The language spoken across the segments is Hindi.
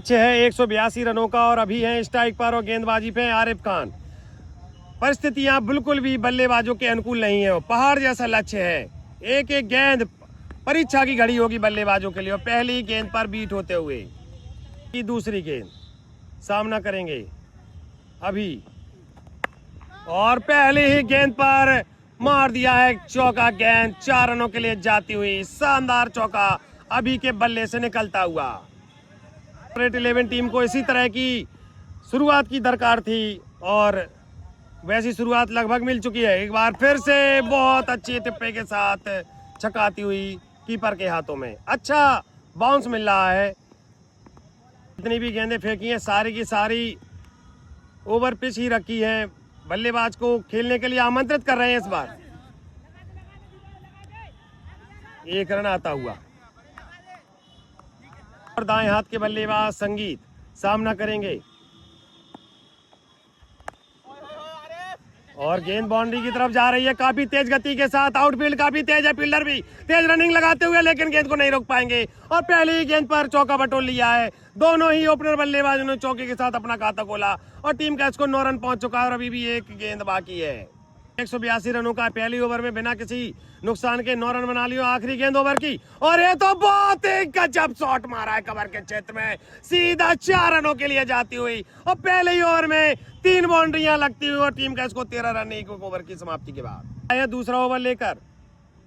लक्ष्य है 182 रनों का और अभी है स्ट्राइक पर और गेंदबाजी पे आरिफ खान। परिस्थितियां बिल्कुल भी बल्लेबाजों के अनुकूल नहीं है। पहाड़ जैसा लक्ष्य है। एक एक गेंद परीक्षा की घड़ी होगी बल्लेबाजों के लिए। और पहली गेंद पर बीट होते हुए दूसरी गेंद सामना करेंगे अभी, और पहली ही गेंद पर मार दिया है चौका। गेंद 4 रनों के लिए जाती हुई शानदार चौका अभी के बल्ले से निकलता हुआ। 11 टीम को इसी तरह की शुरुआत की दरकार थी और वैसी शुरुआत लगभग मिल चुकी है। एक बार फिर से बहुत अच्छी टिप्पे के साथ छकाती हुई कीपर के हाथों में। अच्छा बाउंस मिल रहा है। जितनी भी गेंदें फेंकी हैं सारी की सारी ओवर पिच ही रखी है। बल्लेबाज को खेलने के लिए आमंत्रित कर रहे हैं। इस बार एक रन आता हुआ और दाएं हाथ के बल्लेबाज संगीत सामना करेंगे और गेंद बाउंड्री की तरफ जा रही है काफी तेज गति के साथ। आउटफील्ड काफी तेज है, फील्डर भी तेज रनिंग लगाते हुए, लेकिन गेंद को नहीं रोक पाएंगे और पहली ही गेंद पर चौका बटोर लिया है। दोनों ही ओपनर बल्लेबाजों ने चौके के साथ अपना खाता खोला और टीम का स्कोर 9 रन पहुंच चुका है और अभी भी एक गेंद बाकी है। 182 रनों का पहली ओवर में बिना किसी नुकसान के 9 रन बना लियो आखिरी गेंद ओवर की। और ये तो बहुत ही गजब शॉट मारा है कवर के क्षेत्र में, सीधा 4 रनों के लिए जाती हुई और पहले ही ओवर में 3 बाउंड्रियां लगती हुई और टीम का इसको 13 रन एक ओवर की समाप्ति के बाद आया दूसरा ओवर लेकर,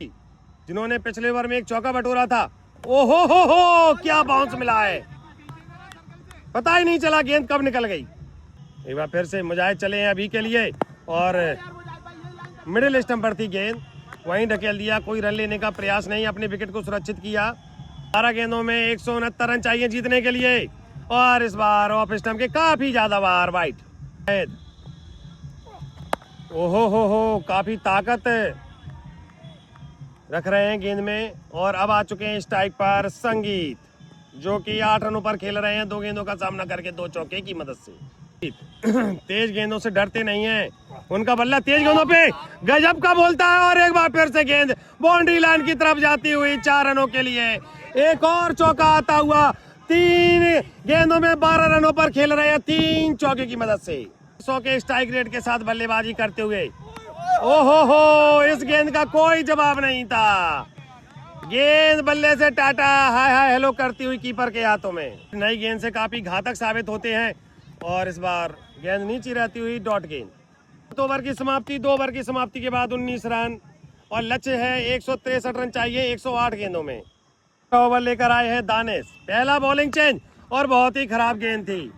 जिन्होंने पिछले ओवर में एक चौका बटोरा था। ओहो हो क्या बाउंस मिला है, पता ही नहीं चला गेंद कब निकल गई। एक बार फिर से मुजाहिद चले हैं अभी के लिए और मिडिल स्टंप पर थी गेंद, वहीं ढकेल दिया। कोई रन लेने का प्रयास नहीं, अपने विकेट को सुरक्षित किया। 12 गेंदों में 169 रन चाहिए जीतने के लिए और इस बार ऑफ स्टंप के काफी ज्यादा बार वाइड। ओहो हो काफी ताकत रख रहे हैं गेंद में और अब आ चुके हैं स्ट्राइक पर संगीत, जो कि 8 रनों पर खेल रहे हैं 2 गेंदों का सामना करके 2 चौके की मदद से। तेज गेंदों से डरते नहीं हैं, उनका बल्ला तेज गेंदों पे गजब का बोलता है और एक बार फिर से गेंद बाउंड्री लाइन की तरफ जाती हुई 4 रनों के लिए एक और चौका आता हुआ। 3 गेंदों में 12 रनों पर खेल रहे हैं 3 चौके की मदद से। 100 के स्ट्राइक रेट के साथ बल्लेबाजी करते हुए ओहो हो इस गेंद का कोई जवाब नहीं था। गेंद बल्ले से टाटा हाय हाय हेलो करती हुई कीपर के हाथों में। नई गेंद से काफी घातक साबित होते हैं और इस बार गेंद नीचे रहती हुई डॉट गेंद। 2 ओवर की समाप्ति, 2 ओवर की समाप्ति के बाद 19 रन और लक्ष्य है 163 रन चाहिए 108 गेंदों में। ओवर लेकर आए हैं दानिश। पहला बॉलिंग चेंज और बहुत ही खराब गेंद थी,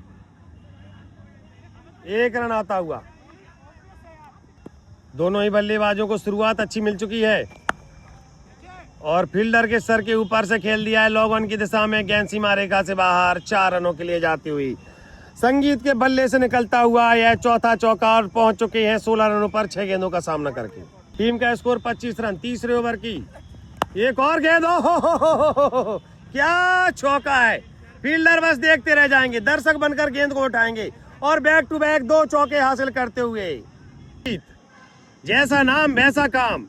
1 रन आता हुआ। दोनों ही बल्लेबाजों को शुरुआत अच्छी मिल चुकी है और फील्डर के सर के ऊपर से खेल दिया है लॉग ऑन की दिशा में। गेंद सीमा रेखा से बाहर 4 रनों के लिए जाती हुई संगीत के बल्ले से निकलता हुआ यह चौथा चौका और पहुंच चुके हैं 16 रनों पर 6 गेंदों का सामना करके। टीम का स्कोर 25 रन। तीसरे ओवर की एक और गेंद, हो क्या चौका है। फील्डर बस देखते रह जाएंगे, दर्शक बनकर गेंद को उठाएंगे और बैक टू बैक 2 चौके हासिल करते हुए। जैसा नाम वैसा काम,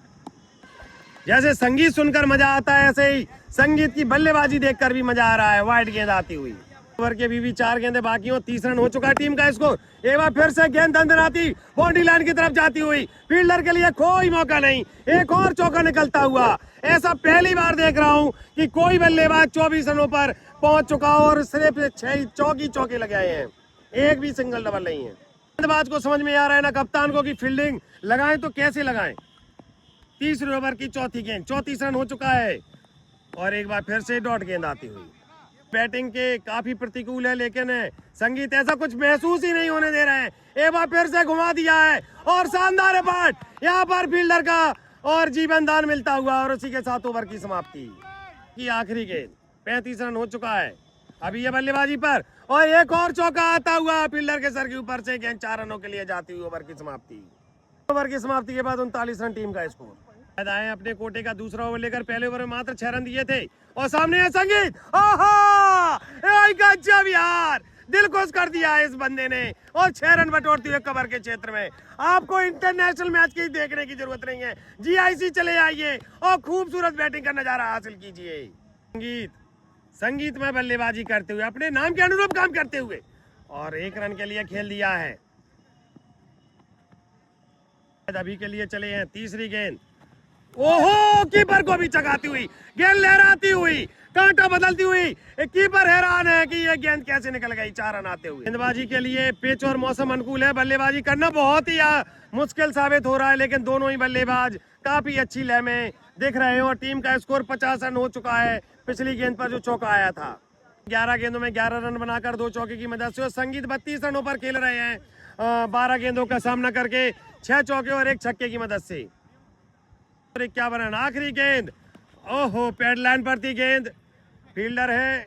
जैसे संगीत सुनकर मजा आता है ऐसे ही संगीत की बल्लेबाजी देखकर भी मजा आ रहा है। वाइड गेंद आती हुई। ओवर के भी 4 गेंदें बाकी हो, 30 रन हो चुका है टीम का स्कोर। एक बार फिर से गेंद दंदनाती बाउंड्री लाइन की तरफ जाती हुई, फील्डर के लिए कोई मौका नहीं, एक और चौका निकलता हुआ। ऐसा पहली बार देख रहा हूं कि कोई बल्लेबाज 24 रनों पर पहुंच चुका और सिर्फ 6 चौके लगे आए हैं, एक भी सिंगल डबल नहीं है। गेंदबाज को समझ में आ रहा है ना कप्तान को कि फील्डिंग लगाएं तो कैसे लगाएं। तीसरे ओवर की चौथी गेंद, 34 रन हो चुका है और एक बार फिर से डॉट गेंद आती हुई। बैटिंग के काफी प्रतिकूल है लेकिन संगीत ऐसा कुछ महसूस ही नहीं होने दे रहे हैं। एक बार फिर से घुमा दिया है और शानदार पार्ट यहाँ पर फील्डर का और जीवन दान मिलता हुआ और उसी के साथ ओवर की समाप्ति की आखिरी गेंद। 35 रन हो चुका है अभी ये बल्लेबाजी पर और एक और चौका आता हुआ फील्डर के सर के ऊपर से। गेंद 4 रनों के लिए जाती हुई ओवर की समाप्ति। ओवर की समाप्ति के बाद 39 रन टीम का स्कोर। आए अपने कोटे का दूसरा ओवर लेकर पहले ओवर में मात्र 6 रन दिए थे और सामने है संगीत। गजब यार, दिल खुश कर दिया है इस बंदे ने और 6 रन बटोरते हुए कवर के क्षेत्र में। आपको इंटरनेशनल मैच की देखने की जरूरत नहीं है, GIC चले आइए और खूबसूरत बैटिंग का नजारा हासिल कीजिए। संगीत संगीतमय बल्लेबाजी करते हुए, अपने नाम के अनुरूप काम करते हुए, और 1 रन के लिए खेल दिया है। अभी के लिए चले हैं तीसरी गेंद। ओहो, कीपर को भी चगाती हुई, गेंद लहराती हुई, कांटा बदलती हुई, कीपर हैरान है कि ये गेंद कैसे निकल गई। 4 रन आते हुए। गेंदबाजी के लिए पिच और मौसम अनुकूल है, बल्लेबाजी करना बहुत ही मुश्किल साबित हो रहा है, लेकिन दोनों ही बल्लेबाज काफी अच्छी लय में दिख रहे हैं और टीम का स्कोर 50 रन हो चुका है पिछली गेंद पर जो चौका आया था। 11 गेंदों में 11 रन बनाकर 2 चौके की मदद से संगीत 32 रनों पर खेल रहे हैं, 12 गेंदों का सामना करके 6 चौके और 1 छक्के की मदद से। 51 रन। आखिरी गेंद, ओहो, पैड लाइन पर थी गेंद, फील्डर है,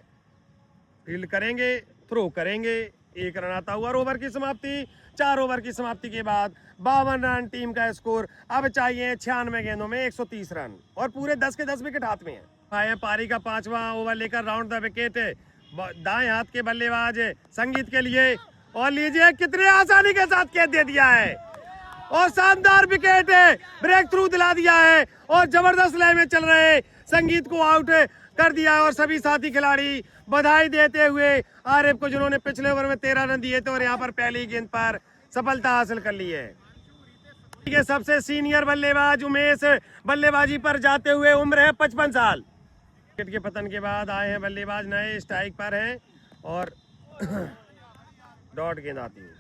फील्ड करेंगे, थ्रो करेंगे, 1 रन आता हुआ। ओवर की समाप्ति। 4 ओवर की समाप्ति के बाद 52 रन टीम का स्कोर। अब चाहिए 96 गेंदों में 130 रन और पूरे 10 के 10 विकेट हाथ में है। आए पारी का 5वां ओवर लेकर राउंड द विकेट दाएं हाथ के बल्लेबाज संगीत के लिए, और लीजिए कितने आसानी के साथ कैच दे दिया है और शानदार विकेट ब्रेक थ्रू दिला दिया है और जबरदस्त लय में चल रहे संगीत को आउट कर दिया है। और सभी साथी खिलाड़ी बधाई देते हुए आरिफ को, जिन्होंने पिछले ओवर में 13 रन दिए थे और यहाँ पर पहली गेंद पर सफलता हासिल कर ली है। सबसे सीनियर बल्लेबाज उमेश बल्लेबाजी पर जाते हुए, उम्र है 55 साल। विकेट के पतन के बाद आए हैं बल्लेबाज, नए स्ट्राइक पर हैं और डॉट गेंद आती है।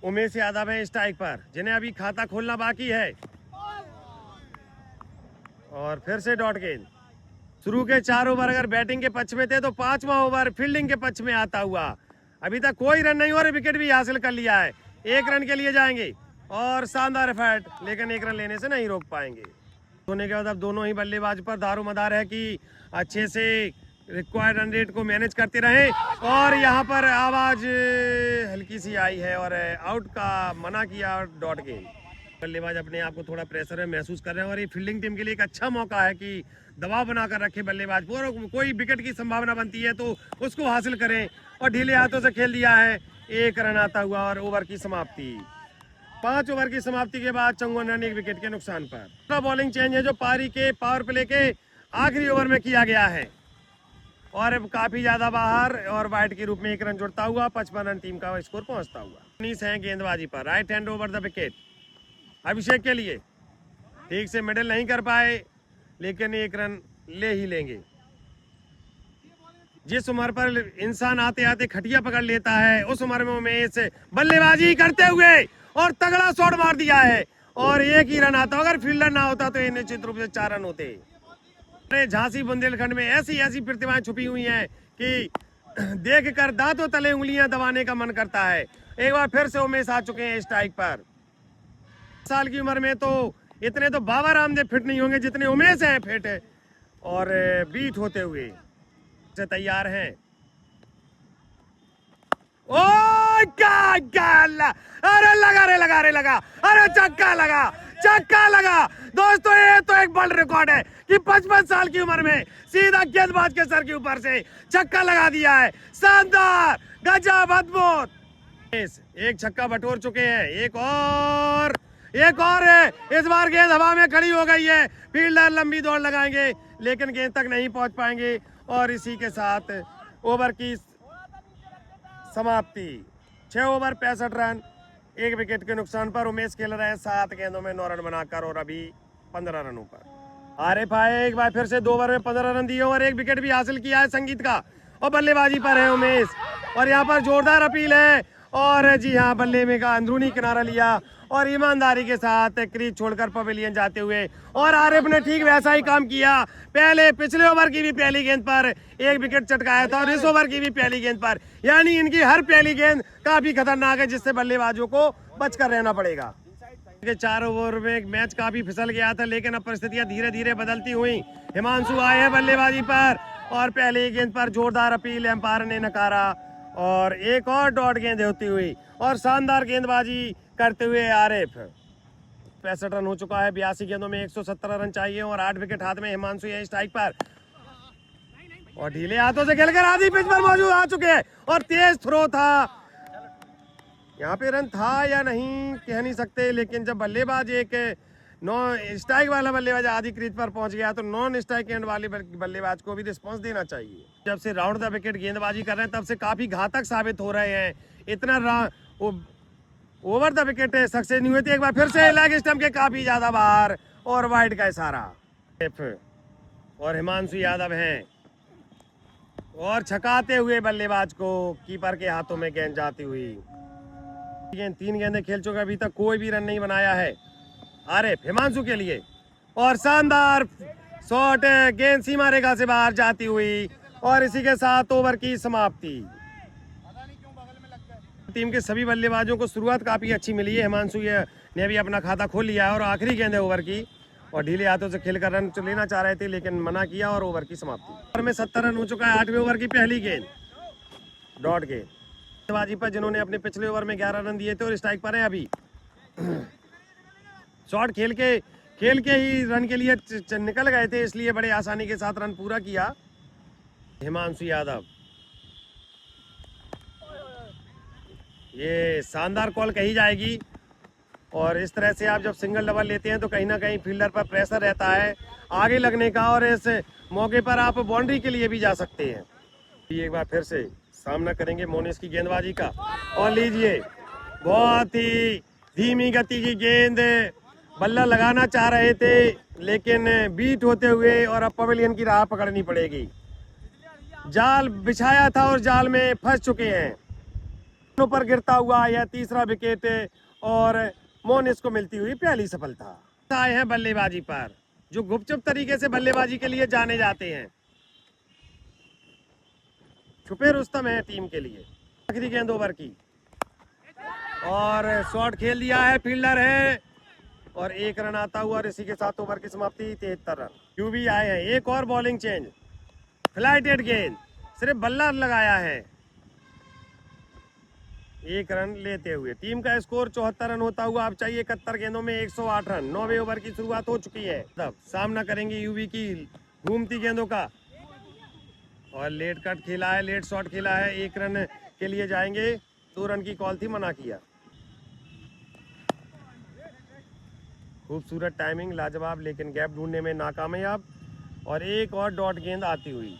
उमेश यादव है स्ट्राइक पर, जिन्हें अभी खाता खोलना बाकी है, और फिर से डॉट गेंद। शुरू के 4 ओवर अगर बैटिंग के पक्ष में थे तो 5वां ओवर फील्डिंग के पक्ष में आता हुआ। अभी तक कोई रन नहीं और विकेट भी हासिल कर लिया है। 1 रन के लिए जाएंगे और शानदार एफर्ट, लेकिन 1 रन लेने से नहीं रोक पाएंगे। होने के बाद अब दोनों ही बल्लेबाज पर दारोमदार है कि अच्छे से रिक्वायर्ड रन रेट को मैनेज करते रहे। और यहाँ पर आवाज हल्की सी आई है और आउट का मना किया, डॉट गेंद। बल्लेबाज अपने आप को थोड़ा प्रेशर में महसूस कर रहे हैं और ये फील्डिंग टीम के लिए एक अच्छा मौका है कि दबाव बनाकर रखे बल्लेबाज, कोई विकेट की संभावना बनती है तो उसको हासिल करें, और ढीले हाथों से खेल दिया है। 1 रन आता हुआ और ओवर की समाप्ति। 5 ओवर की समाप्ति के बाद 54 रन 1 विकेट के नुकसान पर। बॉलिंग चेंज है जो पारी के पावर प्ले के आखिरी ओवर में किया गया है और काफी ज्यादा बाहर और वाइड के रूप में 1 रन जुड़ता हुआ 55 रन टीम का स्कोर पहुंचता हुआ। 19 है गेंदबाजी पर, right hand over the wicket Abhishek के लिए। ठीक से मिडिल नहीं कर पाए, लेकिन 1 रन ले ही लेंगे। जिस उम्र पर इंसान आते आते खटिया पकड़ लेता है, उस उम्र में उमेश बल्लेबाजी करते हुए और तगड़ा शॉट मार दिया है और 1 ही रन आता। अगर फील्डर ना होता तो ये निश्चित रूप से 4 रन होते। झांसी बुंदेलखंड में ऐसी ऐसी प्रतिभाएं छुपी हुई हैं कि देखकर दांतों तले उंगलियां दबाने का मन करता है। एक बार फिर से उमेश आ चुके हैं स्ट्राइक पर। साल की उम्र में तो इतने तो बाबा रामदेव फिट नहीं होंगे जितने उमेश हैं फिट, और बीट होते हुए से तैयार हैं। ओ अरे लगा, अरे चक्का लगा। दोस्तों ये तो एक वर्ल्ड रिकॉर्ड है कि 55 साल की उम्र में सीधा गेंदबाज के सर के ऊपर से छक्का लगा दिया है। शानदार, गजब, अद्भुत। एक छक्का बटोर चुके हैं, एक और है। इस बार गेंद हवा में खड़ी हो गई है। फील्डर लंबी दौड़ लगाएंगे लेकिन गेंद तक नहीं पहुंच पाएंगे और इसी के साथ ओवर की समाप्ति। 6 ओवर 65 रन 1 विकेट के नुकसान पर उमेश खेल रहे हैं 7 गेंदों में 9 रन बनाकर और अभी 15 रनों पर। आरिफ आए, एक बार फिर से 2 ओवर में 15 रन दिए और 1 विकेट भी हासिल किया है संगीत का, और बल्लेबाजी पर है उमेश। और यहाँ पर जोरदार अपील है और जी हाँ, बल्ले में का अंदरूनी किनारा लिया और ईमानदारी के साथ क्रीज छोड़कर पवेलियन जाते हुए, और आरिफ ने ठीक वैसा ही काम किया। पिछले ओवर की भी पहली गेंद पर 1 विकेट चटकाया था और इस ओवर की भी पहली गेंद पर, यानी इनकी हर पहली गेंद काफी खतरनाक है जिससे बल्लेबाजों को बचकर रहना पड़ेगा। 4 ओवर में मैच काफी फिसल गया था, लेकिन अब परिस्थितियां धीरे धीरे बदलती हुई। हिमांशु आए हैं बल्लेबाजी पर और पहली गेंद पर जोरदार अपील एम्पायर ने नकारा और एक और डॉट गेंद होती हुई और शानदार गेंदबाजी करते हुए आरिफ। 65 रन हो चुका है, 82 गेंदों में 117 रन चाहिए और 8 विकेट हाथ में। हिमांशु है स्ट्राइक पर और ढीले हाथों से खेलकर आधी पिच पर मौजूद आ चुके हैं और तेज थ्रो था। यहाँ पे रन था या नहीं कह नहीं सकते, लेकिन जब बल्लेबाज एक नॉन स्ट्राइक वाला बल्लेबाज आधी क्रीज पर पहुंच गया तो नॉन स्ट्राइक एंड वाले बल्लेबाज को भी रिस्पांस देना चाहिए। जब से राउंड द विकेट गेंदबाजी कर रहे हैं तब से काफी घातक साबित हो रहे हैं। इतना ओवर द विकेट सक्सेस नहीं हुई थी। एक बार फिर से लेग स्टंप के काफी ज्यादा बाहर और वाइड का इशारा। और हिमांशु यादव हैं और छकाते हुए बल्लेबाज को कीपर के हाथों में गेंद जाती हुई। तीन गेंदें खेल चुके, अभी तक कोई भी रन नहीं बनाया है आरिफ हिमांशु के लिए। और शानदार शॉट, गेंद सीमा रेखा से बाहर जाती हुई और इसी के साथ ओवर की समाप्ति। टीम के सभी बल्लेबाजों को शुरुआत काफी अच्छी मिली है। हिमांशु ने भी अपना खाता खोल लिया है और आखिरी गेंद है ओवर की और ढीले हाथों से खेलकर रन लेना चाह रहे थे लेकिन मना किया और ओवर की समाप्ति। ओवर में 70 रन हो चुका है। 8वें ओवर की पहली गेंद डॉट गेंद गेंदबाजी पर जिन्होंने अपने पिछले ओवर में 11 रन दिए थे और स्ट्राइक पर है अभी। शॉट खेल के ही रन के लिए निकल गए थे, इसलिए बड़े आसानी के साथ रन पूरा किया हिमांशु यादव। ये शानदार कॉल कही जाएगी और इस तरह से आप जब सिंगल डबल लेते हैं तो कहीं ना कहीं फील्डर पर प्रेशर रहता है आगे लगने का और इस मौके पर आप बाउंड्री के लिए भी जा सकते हैं। एक बार फिर से सामना करेंगे मोनिस की गेंदबाजी का और लीजिए बहुत ही धीमी गति की गेंद, बल्ला लगाना चाह रहे थे लेकिन बीट होते हुए और अब पवेलियन की राह पकड़नी पड़ेगी। जाल बिछाया था और जाल में फंस चुके हैं। पर गिरता हुआ यह तीसरा विकेट और मोनिस को मिलती हुई पहली सफलता। आए हैं बल्लेबाजी पर जो गुपचुप तरीके से बल्लेबाजी के लिए जाने जाते हैं। छुपे रुस्तम है टीम के लिए। आखिरी गेंद ओवर की और शॉट खेल दिया है, फील्डर है और 1 रन आता हुआ और इसी के साथ ओवर की समाप्ति। 73 रन। यूवी आए हैं। एक और बॉलिंग चेंज, फ्लाइटेड गेंद, सिर्फ बल्ला लगाया है। 1 रन लेते हुए टीम का स्कोर 74 रन होता हुआ अब चाहिए 71 गेंदों में 108 रन। 9वें ओवर की शुरुआत हो चुकी है। तब सामना करेंगे यूवी की घूमती गेंदों का और लेट कट खेला है, लेट शॉट खेला है। 1 रन के लिए जाएंगे, 2 रन की कॉल थी, मना किया। खूबसूरत टाइमिंग, लाजवाब, लेकिन गैप ढूंढने में नाकामयाब और एक और डॉट गेंद आती हुई।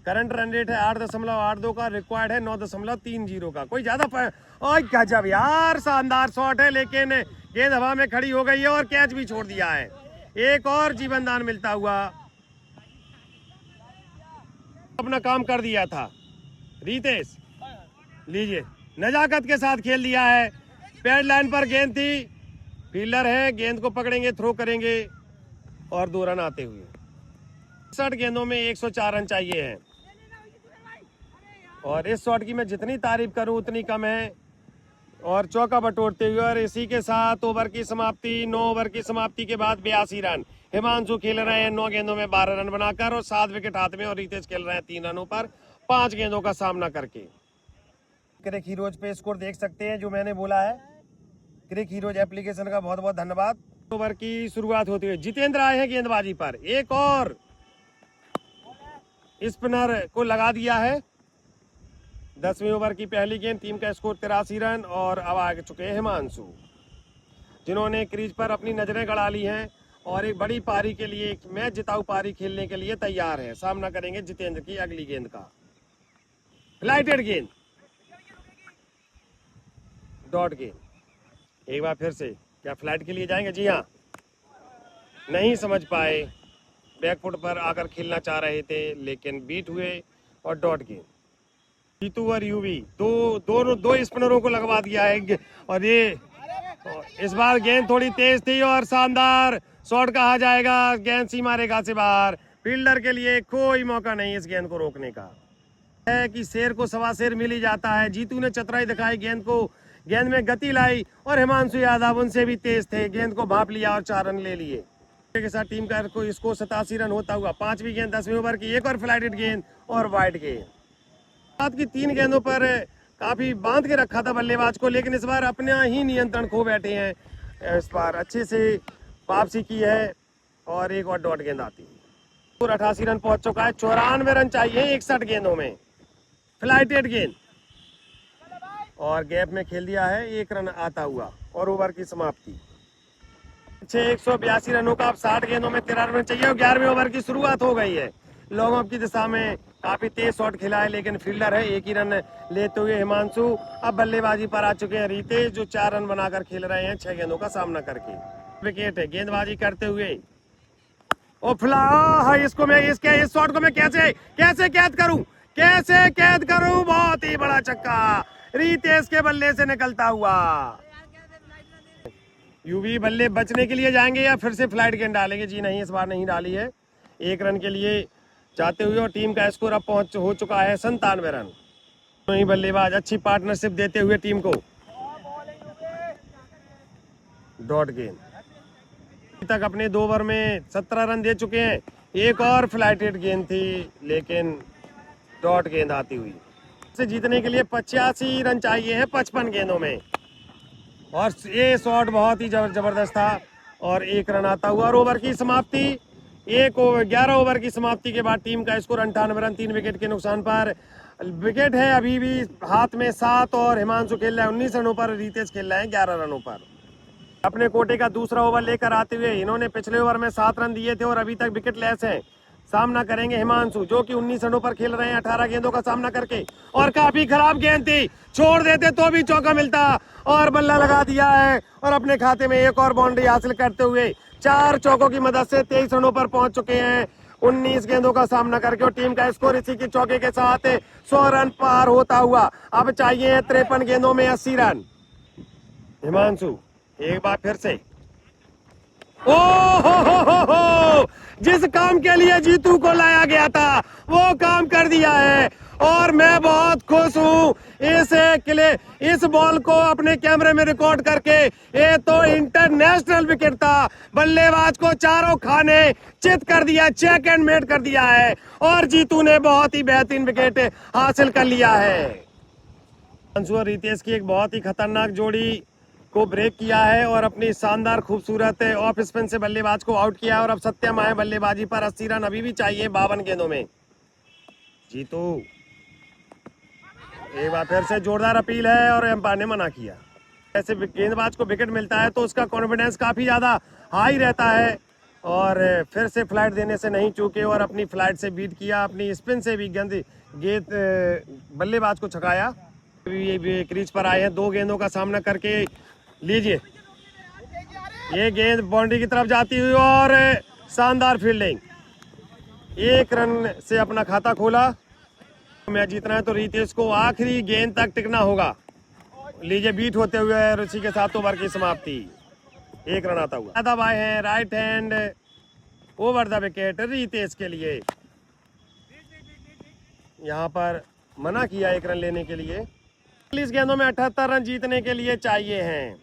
करंट रन रेट है 8.82 का, रिक्वायर्ड है 9.30 का। कोई ज्यादा और गजब यार, शानदार शॉट है लेकिन गेंद हवा में खड़ी हो गई है और कैच भी छोड़ दिया है। एक और जीवनदान मिलता हुआ, अपना काम कर दिया था रितेश। लीजिए नजाकत के साथ खेल दिया है। पैड लाइन पर गेंद थी, फील्डर है, गेंद को पकड़ेंगे, थ्रो करेंगे और 2 रन आते हुए। 60 गेंदों में 104 रन चाहिए हैं और इस शॉट की मैं जितनी तारीफ करूं उतनी कम है। और चौका बटोरते हुए और इसी के साथ ओवर की समाप्ति। 9 ओवर की समाप्ति के बाद 82 रन। हिमांशु खेल रहे हैं 9 गेंदों में 12 रन बनाकर और 7 विकेट हाथ में और रितेश खेल रहे हैं 3 रनों पर 5 गेंदों का सामना करके। क्रिक हीरोज पे स्कोर देख सकते हैं जो मैंने बोला है। क्रिक हीरोज एप्लीकेशन का बहुत बहुत धन्यवाद। ओवर की शुरुआत होती हुई जितेंद्र आए हैं गेंदबाजी पर। एक और स्पिनर को लगा दिया है। 10वें ओवर की पहली गेंद। टीम का स्कोर 83 रन और अब आ चुके हैं हिमांशु, जिन्होंने क्रीज पर अपनी नजरें गड़ा ली हैं और एक बड़ी पारी के लिए, एक मैच जिताऊ पारी खेलने के लिए तैयार है। सामना करेंगे जितेंद्र की अगली गेंद का। फ्लाइटेड गेंद, डॉट गेंद। एक बार फिर से क्या फ्लाइट के लिए जाएंगे? जी हाँ, नहीं समझ पाए, बैकफुट पर आकर खेलना चाह रहे थे लेकिन बीट हुए और डॉट गेंद। जीतू और यूवी दो स्पिनरों को लगवा दिया है और ये इस बार गेंद थोड़ी तेज थी और शानदार शॉट कहा जाएगा। गेंद सीमा रेखा से बाहर। फील्डर के लिए कोई मौका नहीं इस गेंद को रोकने का। है कि शेर को सवा शेर मिल ही जाता है। जीतू ने चतुराई दिखाई, गेंद में गति लाई और हिमांशु यादव उनसे भी तेज थे, गेंद को भाप लिया और 4 रन ले लिए। के साथ टीम का इसको 87 रन होता हुआ। 5वीं गेंद 10वें ओवर की। एक और फ्लाइटेड गेंद और वाइड गेंद। साथ की 3 गेंदों पर काफी बांध के रखा था बल्लेबाज को, लेकिन इस बार अपना ही नियंत्रण खो बैठे हैं। इस बार अच्छे से वापसी की है और एक और डॉट गेंद आती है। और 88 रन पहुंच चुका है। 94 रन चाहिए 61 गेंदों में। फ्लाइटेड गेंद और गैप में खेल दिया है। 1 रन आता हुआ और ओवर की समाप्ति। 182 रनों का, अब 60 गेंदों में 13 रन चाहिए और 11वें ओवर की शुरुआत हो गई है। लॉन्ग ऑफ की दिशा में काफी तेज शॉट खिला है, लेकिन फील्डर है, एक ही रन लेते हुए हिमांशु। अब बल्लेबाजी पर आ चुके हैं रितेश, जो 4 रन बनाकर खेल रहे हैं 6 गेंदों का सामना करके। विकेट है, गेंदबाजी करते हुए ओ फ्ला है, इसको मैं इस शॉट को मैं कैसे कैसे कैद करूं, कैसे कैद करूं। बहुत ही बड़ा छक्का रितेश के बल्ले से निकलता हुआ। यूवी बल्ले बचने के लिए जाएंगे या फिर से फ्लाइट गेंद डालेंगे? जी नहीं, इस बार नहीं डाली है। 1 रन के लिए जाते हुए और टीम का स्कोर अब पहुंच हो चुका है 97 रन। वही बल्लेबाज अच्छी पार्टनरशिप देते हुए टीम को डॉट गेंद तक अपने 2 ओवर में 17 रन दे चुके हैं। एक और फ्लाइटेड गेंद थी, लेकिन डॉट गेंद आती हुई। से जीतने के लिए 85 रन चाहिए हैं 55 गेंदों में, और ये शॉट बहुत ही जबरदस्त था और 1 रन आता हुआ। और ओवर की समाप्ति 11 ओवर की समाप्ति के बाद टीम का स्कोर 98 रन, 3 विकेट के नुकसान पर। विकेट है अभी भी हाथ में 7 और हिमांशु खेल रहा है 19 रनों पर, रितेश खेल रहे हैं 11 रनों पर। अपने कोटे का दूसरा ओवर लेकर आते हुए इन्होंने पिछले ओवर में 7 रन दिए थे और अभी तक विकेट लेस है। सामना करेंगे हिमांशु, जो कि 19 रनों पर खेल रहे हैं 18 गेंदों का सामना करके। और काफी खराब गेंद थी, छोड़ देते तो भी चौका मिलता, और बल्ला लगा दिया है और अपने खाते में एक और बाउंड्री हासिल करते हुए 4 चौकों की मदद से 23 रनों पर पहुंच चुके हैं 19 गेंदों का सामना करके। और टीम का स्कोर इसी के चौके के साथ 100 रन पार होता हुआ। अब चाहिए 53 गेंदों में 80 रन। हिमांशु एक बार फिर से, ओ हो, जिस काम के लिए जीतू को लाया गया था वो काम कर दिया है और मैं बहुत खुश हूँ। इस बॉल को अपने कैमरे में रिकॉर्ड करके, ये तो इंटरनेशनल विकेट था, बल्लेबाज को चारों खाने चित कर दिया, चेक एंड मेट कर दिया है और जीतू ने बहुत ही बेहतरीन विकेट हासिल कर लिया है। हिमांशु और रितेश की एक बहुत ही खतरनाक जोड़ी को ब्रेक किया है और अपनी शानदार खूबसूरत ऑफ स्पिन से बल्लेबाज को आउट किया है। और अब सत्यम है बल्लेबाजी पर, 80 रन अभी भी चाहिए 52 गेंदों में। जीतू एक बार फिर से जोरदार अपील है और एम्पायर ने मना किया। ऐसे गेंदबाज को विकेट मिलता है तो उसका कॉन्फिडेंस काफी ज्यादा हाई रहता है, और फिर से फ्लाइट देने से नहीं चूके और अपनी फ्लाइट से बीट किया, अपनी स्पिन से भी गेंद बल्लेबाज को छकाया। ये क्रीज पर आए हैं 2 गेंदों का सामना करके। लीजिए, ये गेंद बाउंड्री की तरफ जाती हुई और शानदार फील्डिंग, 1 रन से अपना खाता खोला। मैच जीतना है तो रितेश को आखिरी गेंद तक टिकना होगा। लीजिए, बीट होते हुए ऋषि के 7 ओवर की समाप्ति, 1 रन आता हुआ। ज्यादा आए हैं right hand over the wicket Ritesh के लिए। यहाँ पर मना किया 1 रन लेने के लिए। 40 गेंदों में 78 रन जीतने के लिए चाहिए हैं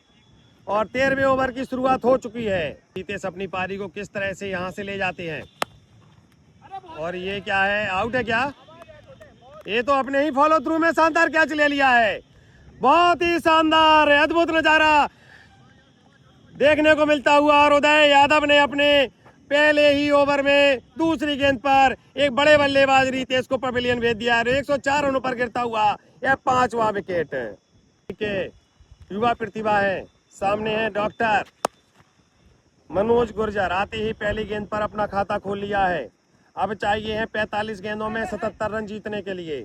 और 13वें ओवर की शुरुआत हो चुकी है। रितेश अपनी पारी को किस तरह से यहाँ से ले जाते हैं, और ये क्या है, आउट है क्या? ये तो अपने ही फॉलो थ्रू में शानदार कैच ले लिया है। बहुत ही शानदार अद्भुत नजारा देखने को मिलता हुआ, और उदय यादव ने अपने पहले ही ओवर में दूसरी गेंद पर एक बड़े बल्लेबाज रितेश को पवेलियन भेज दिया है। 104 रनों पर गिरता हुआ यह 5वां विकेट है। युवा प्रतिभा है, सामने है डॉक्टर मनोज गुर्जर, आते ही पहली गेंद पर अपना खाता खोल लिया है। अब चाहिए है 45 गेंदों में 77 रन जीतने के लिए।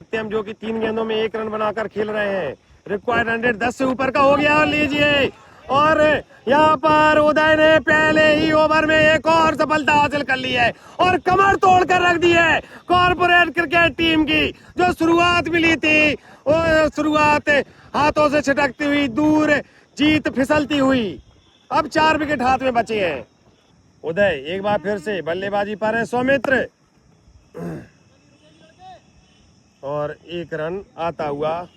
सत्यम जो कि 3 गेंदों में 1 रन बनाकर खेल रहे हैं। रिक्वायर्ड 100 10 से ऊपर का हो गया, और लीजिए, और यहाँ पर उदय ने पहले ही ओवर में एक और सफलता हासिल कर ली है और कमर तोड़कर रख दी है कॉर्पोरेट क्रिकेट टीम की। जो शुरुआत मिली थी वो शुरुआत हाथों से छिटकती हुई दूर, जीत फिसलती हुई। अब 4 विकेट हाथ में बचे हैं। उदय एक बार फिर से बल्लेबाजी पर है, सौमित्र, और 1 रन आता हुआ।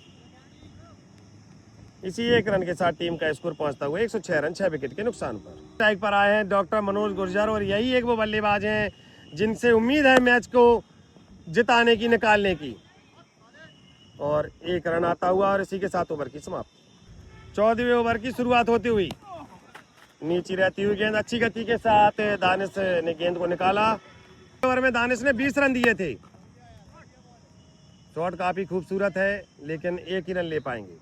इसी 1 रन के साथ टीम का स्कोर पहुंचता हुआ 106 रन 6 विकेट के नुकसान पर। स्ट्राइक पर आए हैं डॉक्टर मनोज गुर्जर, और यही एक वो बल्लेबाज हैं जिनसे उम्मीद है मैच को जिताने की, निकालने की। और 1 रन आता हुआ और इसी के 7 ओवर की समाप्ति। 14वें ओवर की शुरुआत होती हुई, नीचे रहती हुई गेंद अच्छी गति के साथ दानिश ने गेंद को निकाला। ओवर में दानिश ने 20 रन दिए थे। शॉट काफी खूबसूरत है, लेकिन 1 ही रन ले पाएंगे।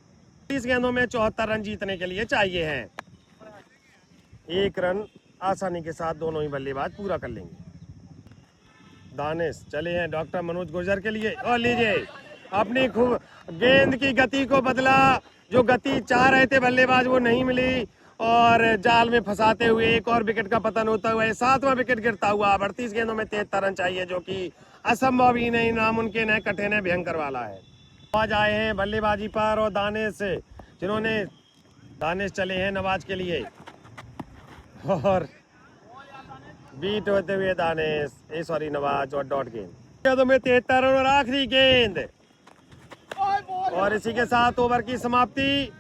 30 गेंदों में 74 रन जीतने के लिए चाहिए हैं। 1 रन आसानी के साथ दोनों ही बल्लेबाज पूरा कर लेंगे। दानिश चले हैं डॉक्टर मनोज गुर्जर के लिए और लीजिए अपनी खूब गेंद की गति को बदला, जो गति चाह रहे थे बल्लेबाज वो नहीं मिली और जाल में फंसाते हुए एक और विकेट का पतन होता हुआ 7वां विकेट गिरता हुआ। 38 गेंदों में 73 रन चाहिए, जो कि असंभव ही नहीं, नामुमकिन है, कठिन है, भयंकर वाला है। नवाज आए हैं बल्लेबाजी पर और दानिश चले हैं नवाज के लिए और बीट होते हुए नवाज और डॉट गेंद गेंदों में 73 रन और आखिरी गेंद और इसी के साथ ओवर की समाप्ति।